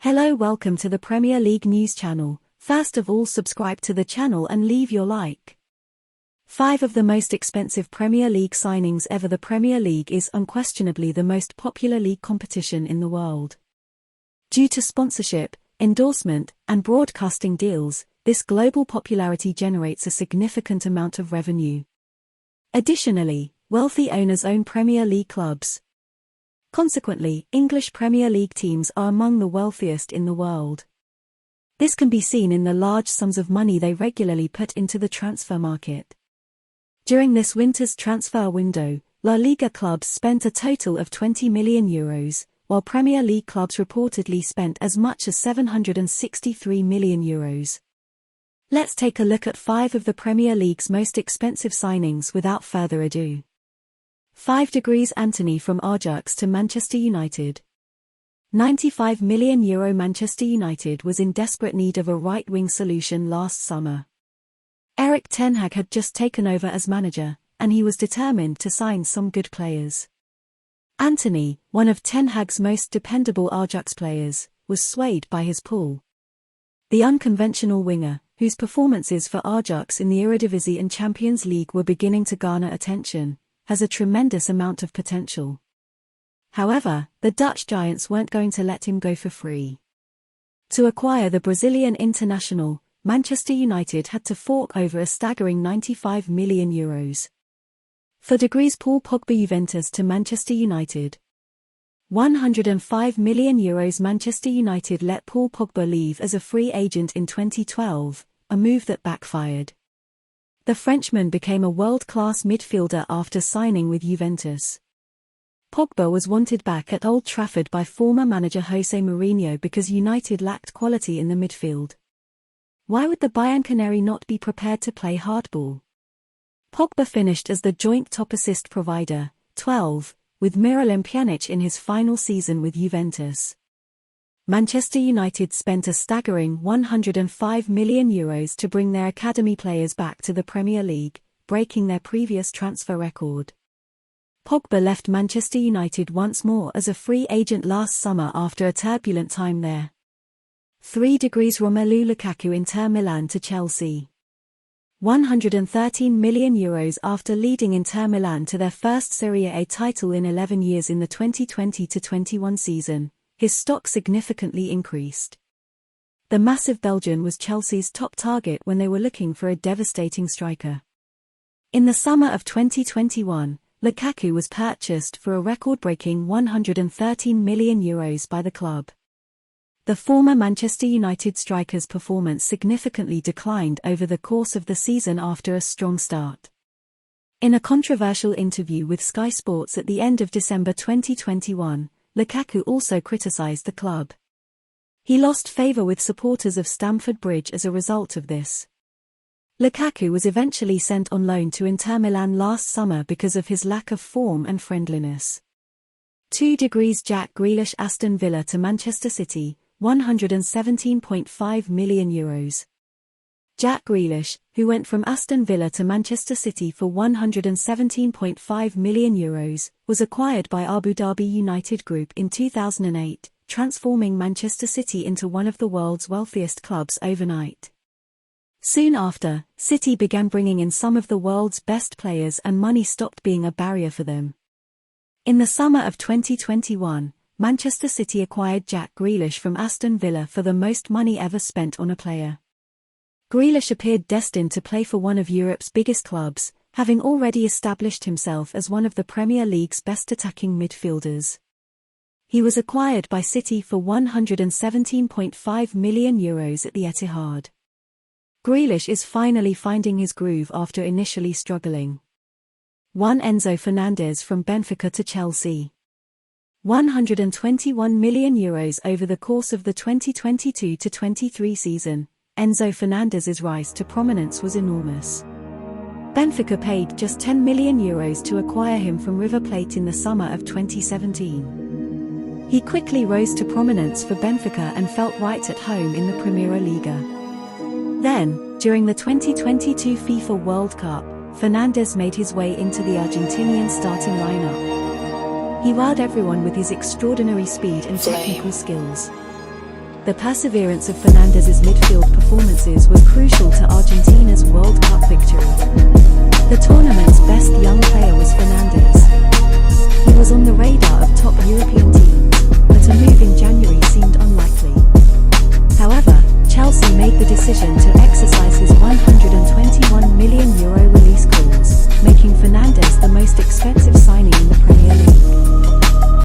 Hello, welcome to the Premier League News Channel. First of all, subscribe to the channel and leave your like. 5 of the most expensive Premier League signings ever. The Premier League is unquestionably the most popular league competition in the world. Due to sponsorship, endorsement, and broadcasting deals, this global popularity generates a significant amount of revenue. Additionally, wealthy owners own Premier League clubs. Consequently, English Premier League teams are among the wealthiest in the world. This can be seen in the large sums of money they regularly put into the transfer market. During this winter's transfer window, La Liga clubs spent a total of €20 million, while Premier League clubs reportedly spent as much as €763 million. Let's take a look at 5 of the Premier League's most expensive signings without further ado. 5 degrees Antony from Ajax to Manchester United. €95 million. Manchester United was in desperate need of a right-wing solution last summer. Erik ten Hag had just taken over as manager, and he was determined to sign some good players. Antony, one of ten Hag's most dependable Ajax players, was swayed by his pull. The unconventional winger, whose performances for Ajax in the Eredivisie and Champions League were beginning to garner attention, has a tremendous amount of potential. However, the Dutch giants weren't going to let him go for free. To acquire the Brazilian international, Manchester United had to fork over a staggering €95 million. 4 degrees Paul Pogba Juventus to Manchester United. €105 million. Manchester United let Paul Pogba leave as a free agent in 2012, a move that backfired. The Frenchman became a world-class midfielder after signing with Juventus. Pogba was wanted back at Old Trafford by former manager Jose Mourinho because United lacked quality in the midfield. Why would the Bianconeri not be prepared to play hardball? Pogba finished as the joint top assist provider, 12, with Miralem Pjanic in his final season with Juventus. Manchester United spent a staggering €105 million to bring their academy players back to the Premier League, breaking their previous transfer record. Pogba left Manchester United once more as a free agent last summer after a turbulent time there. 3 degrees Romelu Lukaku Inter Milan to Chelsea. €113 million. After leading Inter Milan to their first Serie A title in 11 years in the 2020-21 season, his stock significantly increased. The massive Belgian was Chelsea's top target when they were looking for a devastating striker. In the summer of 2021, Lukaku was purchased for a record-breaking €113 million by the club. The former Manchester United striker's performance significantly declined over the course of the season after a strong start. In a controversial interview with Sky Sports at the end of December 2021, Lukaku also criticized the club. He lost favor with supporters of Stamford Bridge as a result of this. Lukaku was eventually sent on loan to Inter Milan last summer because of his lack of form and friendliness. 2 degrees Jack Grealish Aston Villa to Manchester City, €117.5 million. Jack Grealish, who went from Aston Villa to Manchester City for €117.5 million, was acquired by Abu Dhabi United Group in 2008, transforming Manchester City into one of the world's wealthiest clubs overnight. Soon after, City began bringing in some of the world's best players and money stopped being a barrier for them. In the summer of 2021, Manchester City acquired Jack Grealish from Aston Villa for the most money ever spent on a player. Grealish appeared destined to play for one of Europe's biggest clubs, having already established himself as one of the Premier League's best attacking midfielders. He was acquired by City for €117.5 million at the Etihad. Grealish is finally finding his groove after initially struggling. 1 Enzo Fernandez from Benfica to Chelsea. €121 million over the course of the 2022-23 season. Enzo Fernandez's rise to prominence was enormous. Benfica paid just €10 million to acquire him from River Plate in the summer of 2017. He quickly rose to prominence for Benfica and felt right at home in the Primeira Liga. Then, during the 2022 FIFA World Cup, Fernandes made his way into the Argentinian starting lineup. He wowed everyone with his extraordinary speed and technical skills. The perseverance of Fernandez's midfield performances was crucial to Argentina's World Cup victory.